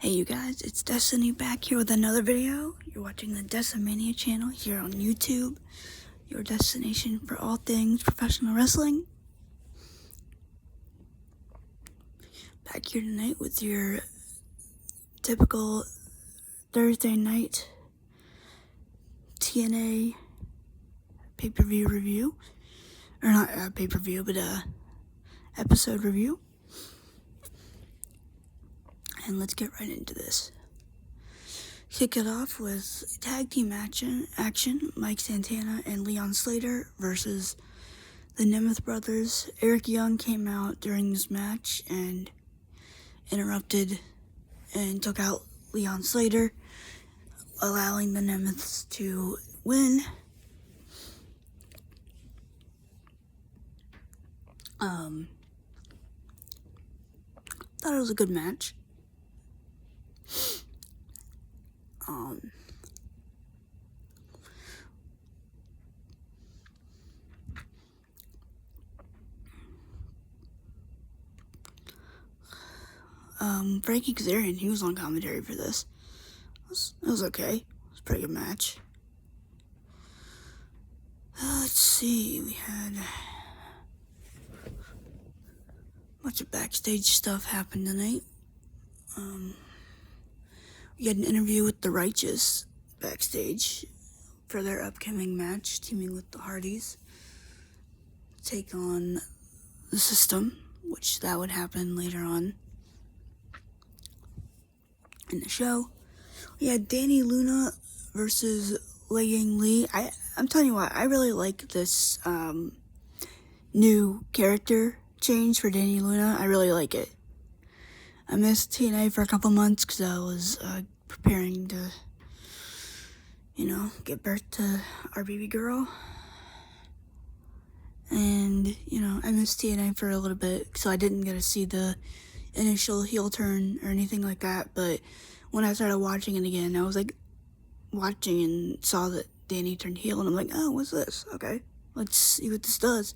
Hey you guys, it's Destiny back here with another video. You're watching the Decimania channel here on YouTube, your destination for all things professional wrestling. Back here tonight with your typical Thursday night TNA pay-per-view review. Or not pay-per-view, but episode review. And let's get right into this. Kick it off with tag team action. Mike Santana and Leon Slater versus the Nemeth brothers. Eric Young came out during this match and interrupted and took out Leon Slater, allowing the Nemeths to win. Thought it was a good match. Frankie Kazarian, he was on commentary for this. It was okay. It was a pretty good match. Let's see, we had a bunch of backstage stuff happen tonight. We had an interview with the Righteous backstage for their upcoming match, teaming with the Hardys, take on the System, which that would happen later on in the show. We had Danny Luna versus Lei Yang Lee. I'm telling you what, I really like this new character change for Danny Luna. I really like it. I missed TNA for a couple months because I was preparing to, give birth to our baby girl. And, I missed TNA for a little bit, so I didn't get to see the initial heel turn or anything like that. But when I started watching it again, I was like watching and saw that Danny turned heel, and I'm like, oh, what's this? Okay, let's see what this does.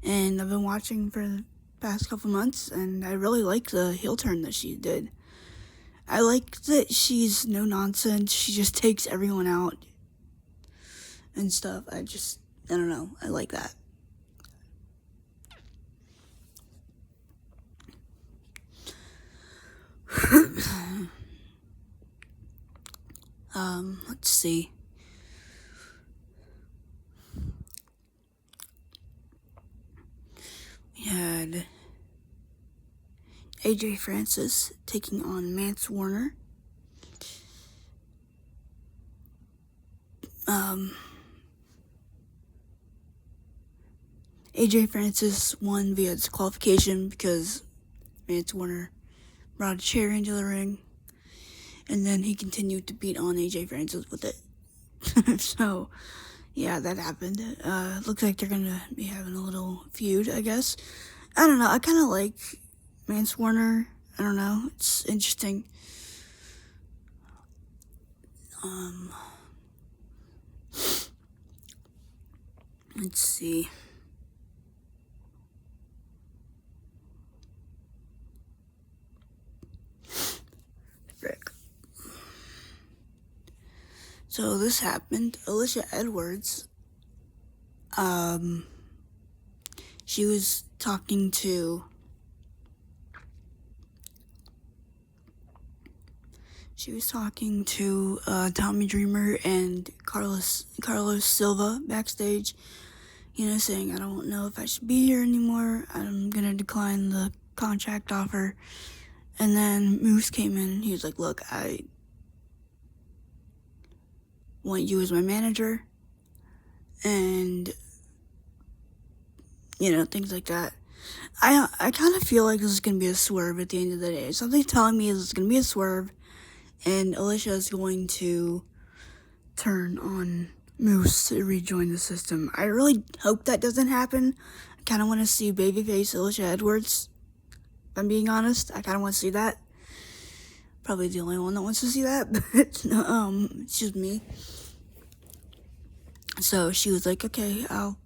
And I've been watching for the past couple months, and I really like the heel turn that she did. I like that she's no nonsense. She just takes everyone out and stuff. I don't know. I like that. Let's see. We had AJ Francis taking on Mance Warner. AJ Francis won via disqualification because Mance Warner brought a chair into the ring, and then he continued to beat on AJ Francis with it. So, yeah, that happened. Looks like they're gonna be having a little feud, I guess. I don't know, I kind of like Mance Warner. I don't know, it's interesting. Let's see. Frick. So this happened. Alicia Edwards, she was talking to Tommy Dreamer and Carlos Silva backstage, saying, I don't know if I should be here anymore. I'm gonna decline the contract offer. And then Moose came in and he was like, look, I want you as my manager, and things like that. I kind of feel like this is gonna be a swerve at the end of the day. Something's telling me this is gonna be a swerve, and Alicia is going to turn on Moose to rejoin the System. I really hope that doesn't happen. I kind of want to see babyface Alicia Edwards. If I'm being honest, I kind of want to see that. Probably the only one that wants to see that, but it's just me. So she was like, okay, I'll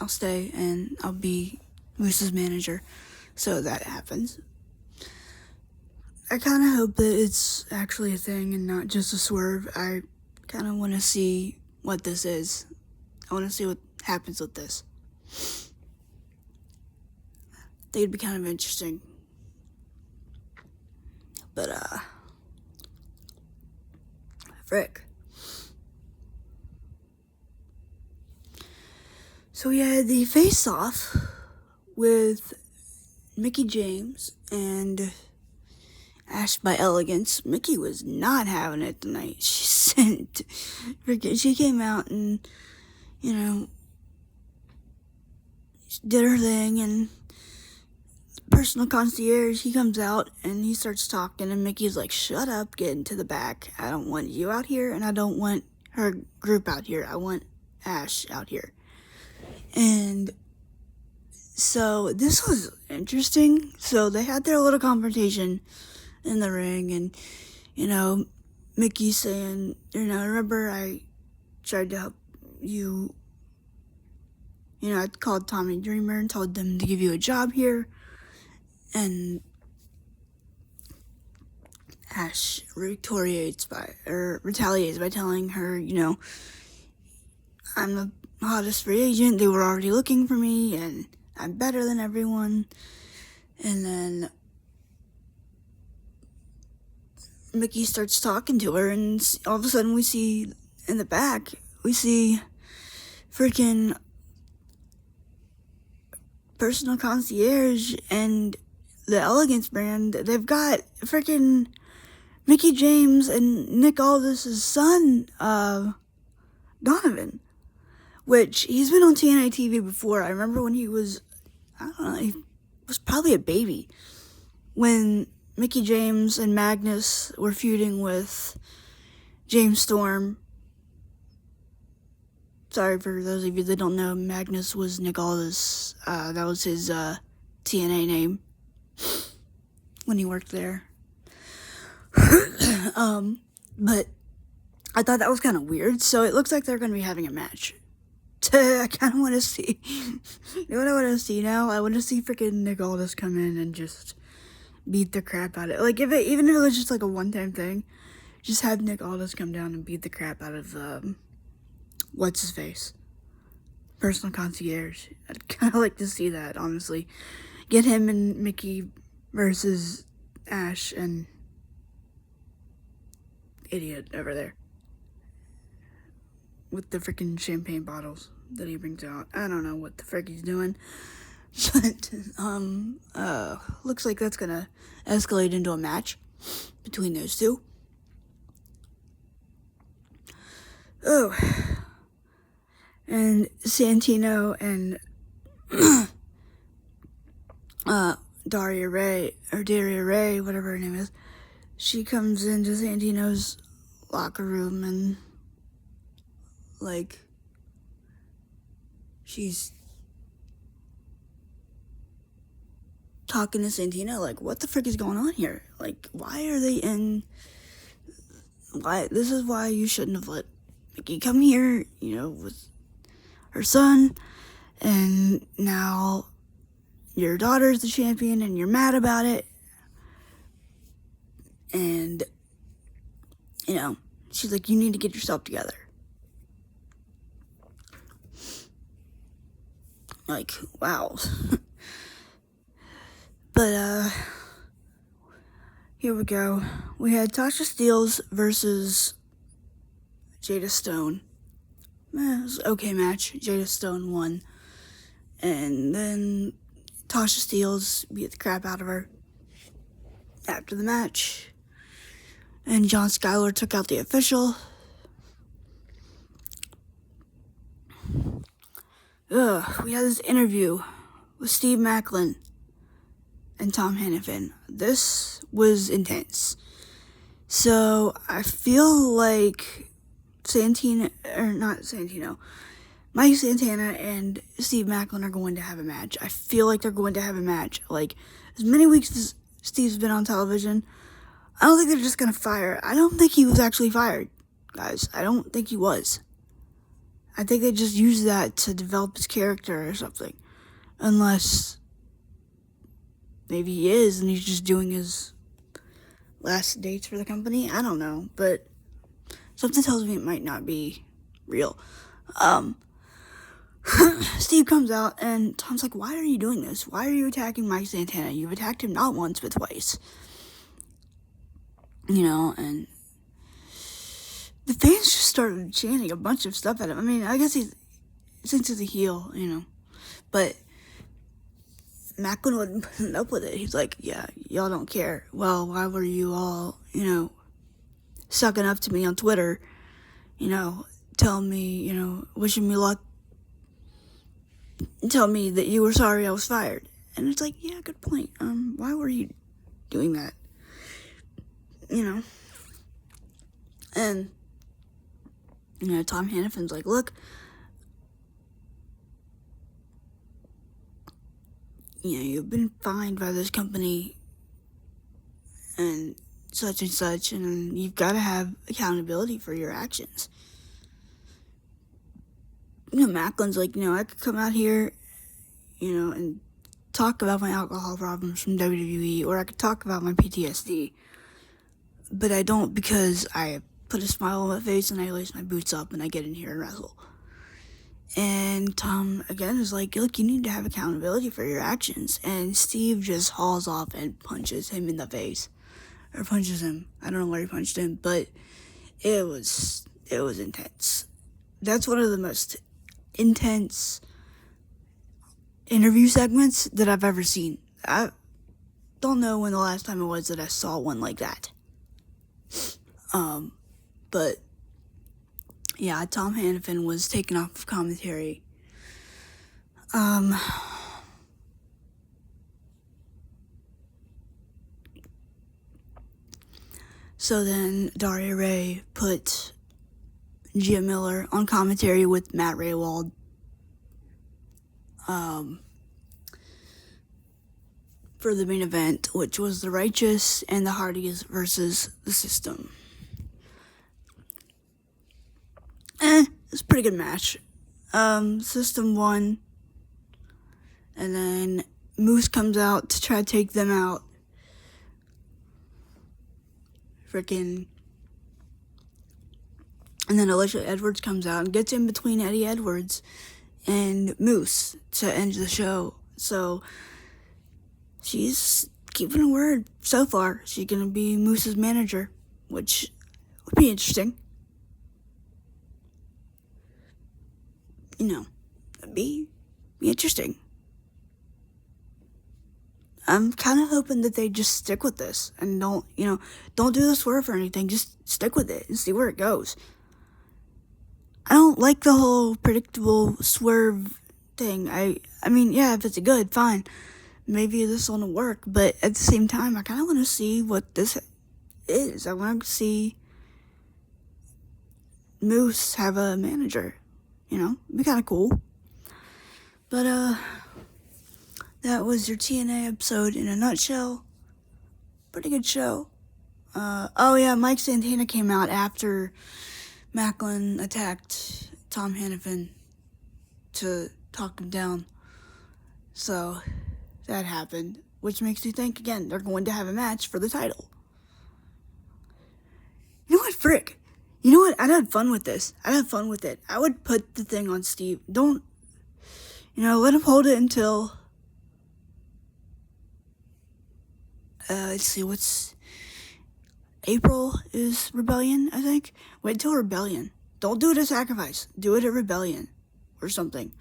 stay and I'll be Moose's manager. So that happens. I kind of hope that it's actually a thing and not just a swerve. I kind of want to see what this is. I want to see what happens with this. I think it'd be kind of interesting. But, frick. So we had the face-off with Mickie James and Ash by Elegance. Mickie was not having it tonight. She came out and, did her thing, and personal concierge, he comes out and he starts talking, and Mickey's like, shut up, get into the back. I don't want you out here, and I don't want her group out here. I want Ash out here. And so this was interesting. So they had their little confrontation in the ring, and, Mickey saying, remember I tried to help you, I called Tommy Dreamer and told them to give you a job here, and Ash retaliates by telling her, I'm the hottest free agent, they were already looking for me, and I'm better than everyone. And then Mickey starts talking to her, and all of a sudden we see in the back, freaking personal concierge and the Elegance brand. They've got freaking Mickie James and Nick Aldis' son, Donovan, which he's been on TNA TV before. I remember when he was, he was probably a baby when Mickie James and Magnus were feuding with James Storm. Sorry for those of you that don't know, Magnus was Nick Aldis. That was his TNA name when he worked there. But I thought that was kind of weird. So it looks like they're going to be having a match. I kind of want to see. You know what I want to see now? I want to see freaking Nick Aldis come in and just beat the crap out of it. Like, even if it was just like a one-time thing, just have Nick Aldis come down and beat the crap out of what's his face, personal concierge. I'd kind of like to see that, honestly. Get him and Mickey versus Ash and idiot over there with the freaking champagne bottles that he brings out. I don't know what the frick he's doing, but looks like that's gonna escalate into a match between those two. Oh, and Santino and Daria Ray, whatever her name is, she comes into Santino's locker room and, like, she's talking to Santino, like, what the frick is going on here? Like, why are they this is why you shouldn't have let Mickie come here, with her son, and now your daughter's the champion and you're mad about it. And, she's like, you need to get yourself together. Like, wow. But, here we go. We had Tasha Steelz versus Jada Stone. It was an okay match. Jada Stone won. And then Tasha Steelz beat the crap out of her after the match. And John Skyler took out the official. We had this interview with Steve Macklin and Tom Hannafin. This was intense. So I feel like Mike Santana and Steve Macklin are going to have a match. I feel like they're going to have a match. Like, as many weeks as Steve's been on television, I don't think they're just going to fire. I don't think he was actually fired, guys. I don't think he was. I think they just used that to develop his character or something. Unless maybe he is and he's just doing his last dates for the company. I don't know, but something tells me it might not be real. Steve comes out and Tom's like, why are you doing this? Why are you attacking Mike Santana? You've attacked him not once but twice. And the fans just started chanting a bunch of stuff at him. I mean, I guess since he's a heel, but Macklin wouldn't put up with it. He's like, yeah, y'all don't care. Well, why were you all, sucking up to me on Twitter, telling me, wishing me luck, tell me that you were sorry I was fired. And it's like, yeah, good point. Why were you doing that? And, Tom Hannafin's like, look, you've been fined by this company and such, and you've got to have accountability for your actions. Macklin's like, I could come out here, and talk about my alcohol problems from WWE, or I could talk about my PTSD, but I don't, because I put a smile on my face and I lace my boots up and I get in here and wrestle. And Tom, again, is like, look, you need to have accountability for your actions. And Steve just hauls off and punches him in the face. Or punches him. I don't know where he punched him, but it was intense. That's one of the most intense interview segments that I've ever seen. I don't know when the last time it was that I saw one like that. But yeah, Tom Hannafin was taken off of commentary. So then Daria Ray put Gia Miller on commentary with Matt Raywald. For the main event, which was the Righteous and the Hardys versus the System. It was a pretty good match. System won, and then Moose comes out to try to take them out. And then Alicia Edwards comes out and gets in between Eddie Edwards and Moose to end the show. So she's keeping her word so far. She's gonna be Moose's manager, which would be interesting. It'd be interesting. I'm kind of hoping that they just stick with this and don't do the swerve or anything. Just stick with it and see where it goes. I don't like the whole predictable swerve thing. I mean, yeah, if it's good, fine. Maybe this will work, but at the same time, I kind of want to see what this is. I want to see Moose have a manager. It'd be kind of cool. But, that was your TNA episode in a nutshell. Pretty good show. Oh yeah, Mike Santana came out after Macklin attacked Tom Hannafin to talk him down. So, that happened. Which makes me think, again, they're going to have a match for the title. You know what, frick? You know what? I'd had fun with this. I'd have fun with it. I would put the thing on Steve. Don't, let him hold it until, let's see, what's, April is Rebellion, I think? Wait till Rebellion. Don't do it at Sacrifice. Do it at Rebellion. Or something.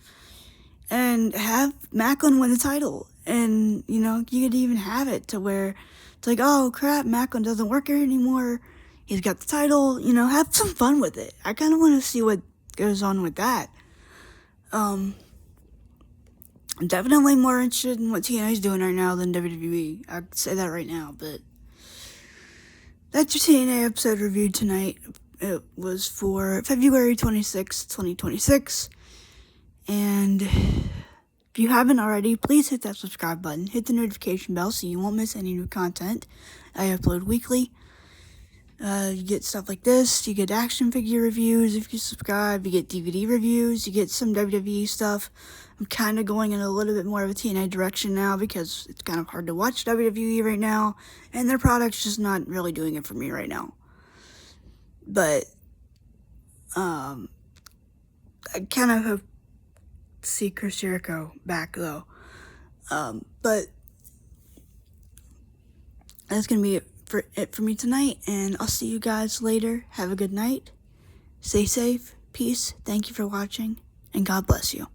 And have Macklin win the title. And, you could even have it to where it's like, oh crap, Macklin doesn't work here anymore. He's got the title, have some fun with it. I kind of want to see what goes on with that. I'm definitely more interested in what TNA is doing right now than WWE. I could say that right now, but that's your TNA episode review tonight. It was for February 26, 2026. And if you haven't already, please hit that subscribe button. Hit the notification bell so you won't miss any new content. I upload weekly. You get stuff like this. You get action figure reviews if you subscribe. You get DVD reviews. You get some WWE stuff. I'm kind of going in a little bit more of a TNA direction now because it's kind of hard to watch WWE right now, and their product's just not really doing it for me right now. But I kind of hope to see Chris Jericho back though. But that's gonna be it for me tonight, and I'll see you guys later. Have a good night. Stay safe. Peace. Thank you for watching, and God bless you.